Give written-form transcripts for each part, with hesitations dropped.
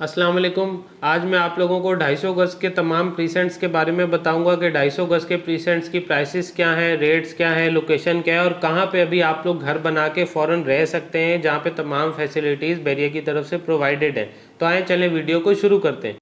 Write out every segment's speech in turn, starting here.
अस्सलाम वालेकुम। आज मैं आप लोगों को 250 गज़ के तमाम प्रीसेंट्स के बारे में बताऊंगा कि 250 गज़ के प्रीसेंट्स की प्राइसेस क्या हैं, रेट्स क्या हैं, लोकेशन क्या है और कहां पे अभी आप लोग घर बना के फ़ौरन रह सकते हैं, जहां पे तमाम फैसिलिटीज़ बैरिया की तरफ से प्रोवाइडेड हैं। तो आए चलें वीडियो को शुरू करते हैं।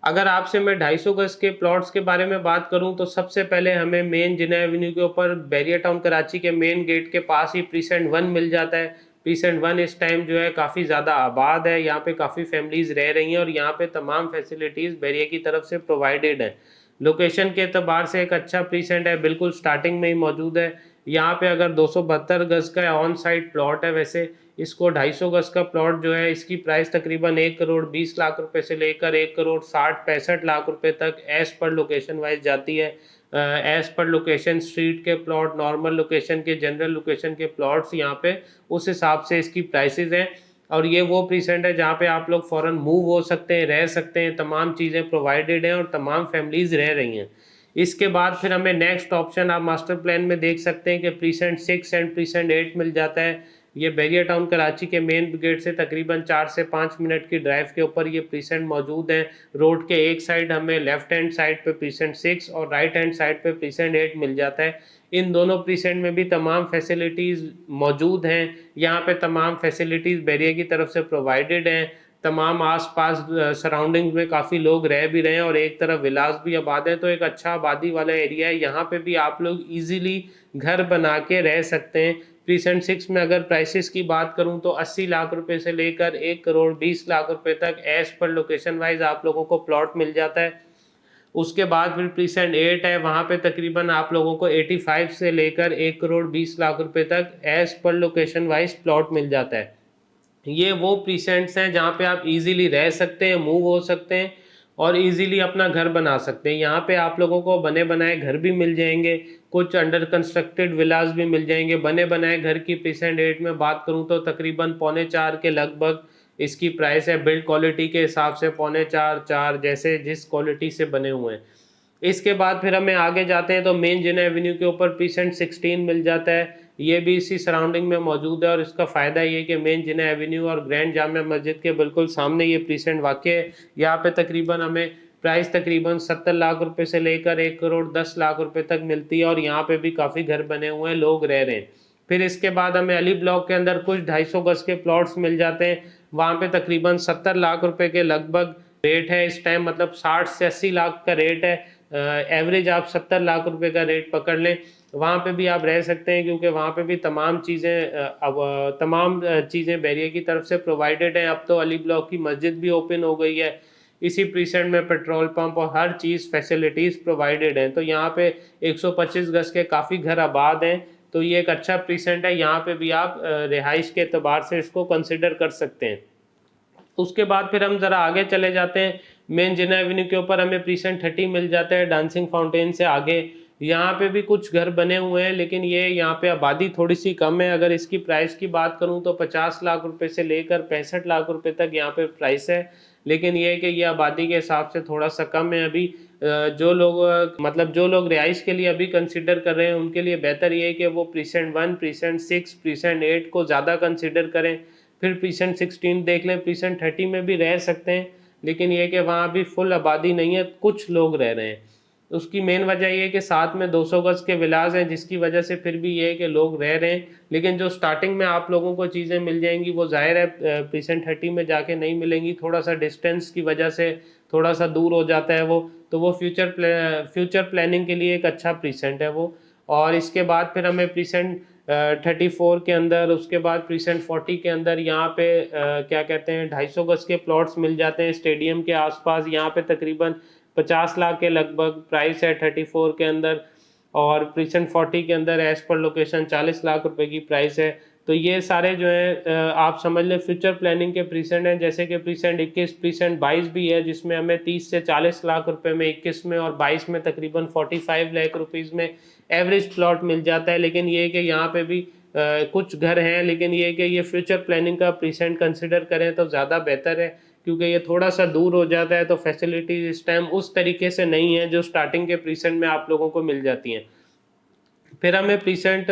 अगर आपसे मैं 250 गज़ के प्लॉट्स के बारे में बात करूं तो सबसे पहले हमें मेन जिना एवेन्यू के ऊपर बैरिया टाउन कराची के मेन गेट के पास ही प्रीसेंट 1 मिल जाता है। प्रीसेंट 1 इस टाइम जो है काफ़ी ज़्यादा आबाद है, यहाँ पे काफ़ी फैमिलीज़ रह रही हैं और यहाँ पे तमाम फैसिलिटीज़ बैरिया की तरफ से प्रोवाइडेड हैं। लोकेशन के एतबार से एक अच्छा प्रीसेंट है, बिल्कुल स्टार्टिंग में ही मौजूद है। यहाँ पे अगर 272 गज़ का ऑन साइट प्लॉट है, वैसे इसको 250 गज का प्लॉट जो है इसकी प्राइस तकरीबन 1 करोड़ 20 लाख रुपए से लेकर 1 करोड़ 60 65 लाख रुपए तक एज पर लोकेशन वाइज जाती है। एज पर लोकेशन स्ट्रीट के प्लॉट, नॉर्मल लोकेशन के, जनरल लोकेशन के प्लॉट्स यहाँ पे उस हिसाब से इसकी प्राइसेस हैं। और ये वो प्रीसेंट है जहाँ पे आप लोग फ़ौरन मूव हो सकते हैं, रह सकते हैं, तमाम चीज़ें प्रोवाइडेड हैं और तमाम फैमिलीज़ रह रही हैं। इसके बाद फिर हमें नेक्स्ट ऑप्शन आप मास्टर प्लान में देख सकते हैं कि प्रीसेंट 6 एंड प्रीसेंट 8 मिल जाता है। ये बैरिया टाउन कराची के मेन गेट से तकरीबन 4 से 5 मिनट की ड्राइव के ऊपर ये प्रीसेंट मौजूद है। रोड के एक साइड हमें लेफ्ट हैंड साइड पे प्रीसेंट 6 और राइट हैंड साइड पे प्रीसेंट 8 मिल जाता है। इन दोनों प्रीसेंट में भी तमाम फैसिलिटीज़ मौजूद हैं। यहाँ पे तमाम फैसिलिटीज़ बैरिया की तरफ से प्रोवाइडेड हैं। तमाम आसपास सराउंडिंग्स में काफ़ी लोग रह भी रहे हैं और एक तरफ विलास भी आबाद है, तो एक अच्छा आबादी वाला एरिया है। यहाँ पे भी आप लोग इजीली घर बना के रह सकते हैं। प्रीसेंट 6 में अगर प्राइसेस की बात करूं तो 80 लाख रुपए से लेकर 1 करोड़ 20 लाख रुपए तक एज पर लोकेशन वाइज आप लोगों को प्लॉट मिल जाता है। उसके बाद फिर प्रीसेंट 8 है, वहाँ पे तकरीबन आप लोगों को 85 से लेकर 1 करोड़ 20 लाख रुपए तक as per location wise plot मिल जाता है। ये वो प्रीसेंट्स हैं जहाँ पे आप इजीली रह सकते हैं, मूव हो सकते हैं और इजीली अपना घर बना सकते हैं। यहाँ पे आप लोगों को बने बनाए घर भी मिल जाएंगे, कुछ अंडर कंस्ट्रक्टेड विलास भी मिल जाएंगे। बने बनाए घर की प्रीसेंट रेट में बात करूँ तो तकरीबन 3.25 के लगभग इसकी प्राइस है। बिल्ड क्वालिटी के हिसाब से 3.25 4 जैसे जिस क्वालिटी से बने हुए हैं। इसके बाद फिर हमें आगे जाते हैं तो मेन जिना एवेन्यू के ऊपर प्रीसेंट 16 मिल जाता है। ये भी इसी सराउंडिंग में मौजूद है और इसका फ़ायदा ये कि मेन जिना एवेन्यू और ग्रैंड जामिया मस्जिद के बिल्कुल सामने ये प्रीसेंट वाक़ है। यहाँ पे तकरीबन हमें प्राइस तकरीबन 70 लाख रुपए से लेकर 1 करोड़ 10 लाख रुपए तक मिलती है और यहाँ पे भी काफ़ी घर बने हुए हैं, लोग रह रहे हैं। फिर इसके बाद हमें अली ब्लॉक के अंदर कुछ 250 गज के प्लॉट्स मिल जाते हैं। वहाँ पे तकरीबन 70 लाख रुपए के लगभग रेट है इस टाइम, मतलब 60 से 80 लाख का रेट है। एवरेज आप 70 लाख रुपए का रेट पकड़ लें। वहाँ पे भी आप रह सकते हैं क्योंकि वहाँ पे भी तमाम चीज़ें अब तमाम चीज़ें बैरिया की तरफ से प्रोवाइडेड हैं। अब तो अली ब्लॉक की मस्जिद भी ओपन हो गई है। इसी प्रीसेंट में पेट्रोल पंप और हर चीज़ फैसिलिटीज़ प्रोवाइडेड हैं। तो यहाँ पे 125 गज के काफ़ी घर आबाद हैं। तो ये एक अच्छा प्रीसेंट है, यहाँ पे भी आप रिहाइश के एतबार से इसको कंसिडर कर सकते हैं। उसके बाद फिर हम ज़रा आगे चले जाते हैं। मेन जिना एवेन्यू के ऊपर हमें प्रीसेंट 30 मिल जाता है डांसिंग फाउंटेन से आगे। यहाँ पे भी कुछ घर बने हुए हैं लेकिन ये यहाँ पे आबादी थोड़ी सी कम है। अगर इसकी प्राइस की बात करूँ तो 50 लाख रुपए से लेकर 65 लाख रुपए तक यहाँ पे प्राइस है। लेकिन ये है कि ये आबादी के हिसाब से थोड़ा सा कम है अभी। जो लोग मतलब जो लोग रिहाइश के लिए अभी कंसिडर कर रहे हैं उनके लिए बेहतर ये है कि वो प्रीसेंट 1 प्रीसेंट 6 प्रीसेंट 8 को ज़्यादा कंसिडर करें। फिर प्रीसेंट 16 देख लें। प्रीसेंट 30 में भी रह सकते हैं लेकिन ये कि वहाँ भी फुल आबादी नहीं है, कुछ लोग रह रहे हैं। उसकी मेन वजह ये है कि साथ में 200 गज के विलास हैं जिसकी वजह से फिर भी ये है कि लोग रह रहे हैं। लेकिन जो स्टार्टिंग में आप लोगों को चीज़ें मिल जाएंगी वो ज़ाहिर है प्रीसेंट 30 में जाके नहीं मिलेंगी। थोड़ा सा डिस्टेंस की वजह से थोड़ा सा दूर हो जाता है वो, तो वो फ्यूचर प्लानिंग के लिए एक अच्छा प्रीसेंट है वो। और इसके बाद फिर हमें प्रीसेंट 34 के अंदर, उसके बाद प्रीसेंट 40 के अंदर यहाँ पे क्या कहते हैं 250 गज के प्लॉट्स मिल जाते हैं स्टेडियम के आसपास। यहाँ पे तकरीबन 50 लाख के लगभग प्राइस है 34 के अंदर। और प्रीसेंट 40 के अंदर एज पर लोकेशन 40 लाख रुपए की प्राइस है। तो ये सारे जो है आप समझ लें फ्यूचर प्लानिंग के प्रीसेंट हैं। जैसे कि प्रीसेंट 21 प्रीसेंट 22 भी है जिसमें हमें 30 से 40 लाख रुपए में 21 में और 22 में तकरीबन 45 लाख रुपीज़ में एवरेज प्लॉट मिल जाता है। लेकिन ये है कि यहाँ पे भी कुछ घर हैं, लेकिन ये है कि ये फ्यूचर प्लानिंग का प्रीसेंट कंसिडर करें तो ज़्यादा बेहतर है क्योंकि ये थोड़ा सा दूर हो जाता है। तो फैसिलिटीज इस टाइम उस तरीके से नहीं है जो स्टार्टिंग के प्रीसेंट में आप लोगों को मिल जाती हैं। फिर हमें प्रीसेंट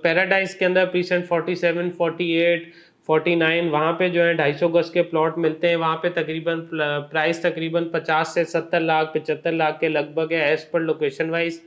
पैराडाइज के अंदर प्रीसेंट 47 48 49 वहाँ पे जो है 250 गज के प्लॉट मिलते हैं। वहाँ पे तकरीबन प्राइस तकरीबन 50 से 70 लाख 75 लाख के लगभग है एज पर लोकेशन वाइज।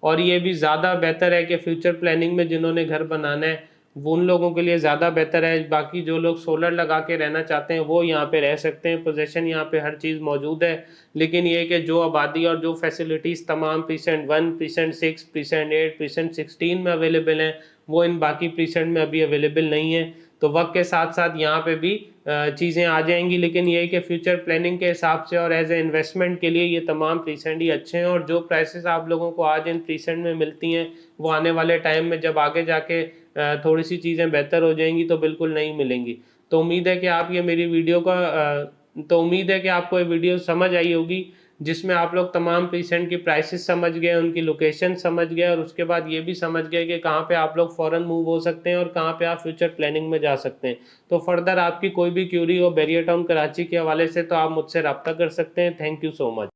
और ये भी ज़्यादा बेहतर है कि फ्यूचर प्लानिंग में जिन्होंने घर बनाना है वो उन लोगों के लिए ज़्यादा बेहतर है। बाकी जो लोग सोलर लगा के रहना चाहते हैं वो यहाँ पे रह सकते हैं, पोजेशन यहाँ पे हर चीज़ मौजूद है। लेकिन ये कि जो आबादी और जो फैसिलिटीज़ तमाम प्रीसेंट 1, प्रीसेंट 6, प्रीसेंट 8, प्रीसेंट 16 में अवेलेबल हैं वो इन बाकी प्रीसेंट में अभी अवेलेबल नहीं है। तो वक्त के साथ साथ यहाँ पे भी चीज़ें आ जाएंगी, लेकिन ये है कि फ्यूचर प्लानिंग के हिसाब से और एज ए इन्वेस्टमेंट के लिए ये तमाम प्रीसेंट ही अच्छे हैं। और जो प्राइसेस आप लोगों को आज इन प्रीसेंट में मिलती हैं वो आने वाले टाइम में जब आगे जाके थोड़ी सी चीज़ें बेहतर हो जाएंगी तो बिल्कुल नहीं मिलेंगी। तो उम्मीद है कि आप ये मेरी वीडियो का तो उम्मीद है कि आपको ये वीडियो समझ आई होगी, जिसमें आप लोग तमाम प्रीसेंट की प्राइसेस समझ गए, उनकी लोकेशन समझ गए और उसके बाद ये भी समझ गए कि कहाँ पे आप लोग फ़ौरन मूव हो सकते हैं और कहाँ पे आप फ्यूचर प्लानिंग में जा सकते हैं। तो फर्दर आपकी कोई भी क्यूरी हो बैरियर टाउन कराची के हवाले से तो आप मुझसे रब्ता कर सकते हैं। Thank you so much.